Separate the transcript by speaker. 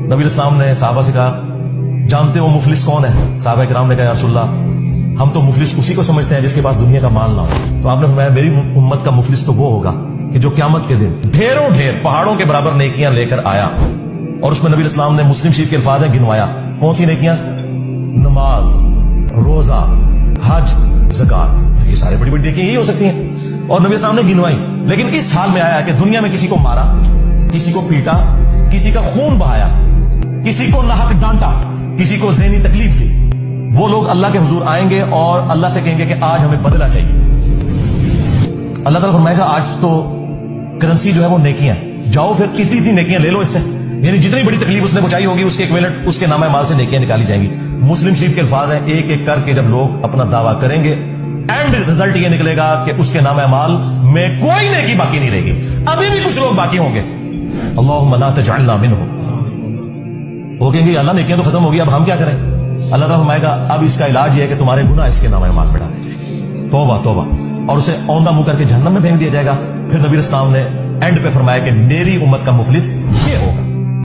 Speaker 1: नबी इस्लाम ने साहबा से कहा, जानते हो मुफलिस कौन है? साहबा किराम ने कहा, या रसूलल्लाह, हम तो मुफलिस उसी को समझते हैं जिसके पास दुनिया का माल ना हो। तो आपने फरमाया, मेरी उम्मत का मुफलिस तो वो होगा कि जो क़यामत के दिन ढेरों ढेर पहाड़ों के बराबर नेकियां लेकर आया, और उसमें नबी इस्लाम ने मुस्लिम शरीफ के अल्फाज हैं गिनवाया। कौन सी नेकियां? नमाज, रोजा, हज, ज़कात, ये सारे बड़ी बड़ी नेकियां यही हो सकती हैं, और नबी इस्लाम ने गिनवाई। लेकिन इस हाल में आया कि दुनिया में किसी को मारा, किसी को पीटा, किसी का खून बहाया, किसी को नाहक डांटा, किसी को ज़हनी तकलीफ दी, वो लोग अल्लाह के हुजूर आएंगे और अल्लाह से कहेंगे कि आज हमें बदला चाहिए। अल्लाह ताला फरमाएगा, आज तो करेंसी जो है वो नेकियां, जाओ फिर इतनी नेकियां ले लो इससे, यानी जितनी बड़ी तकलीफ उसने पहुंचाई होगी उसके इक्विवेलेंट उसके नामा माल से नेकियां निकाली जाएंगी। मुस्लिम शरीफ के अल्फाज हैं, एक एक करके जब लोग अपना दावा करेंगे, एंड रिजल्ट ये निकलेगा कि उसके नामा माल में कोई नेकी बाकी नहीं रहेगी। अभी भी कुछ लोग बाकी होंगे। अल्लाहुम्मा ला तजअलना मिनहुम। वो कहेंगे, अल्लाह नेकियां तो खत्म हो गई, अब हम क्या करें? अल्लाह ताला फरमाएगा, अब इसका इलाज ये है कि तुम्हारे गुनाह इसके नामा माल में डाले जाएंगे। तौबा तौबा, और उसे औंधा मुंह करके जहन्नम में फेंक दिया जाएगा। फिर नबी इस्लाम ने एंड पे फरमाया कि मेरी उम्मत का मुफलिस ये होगा।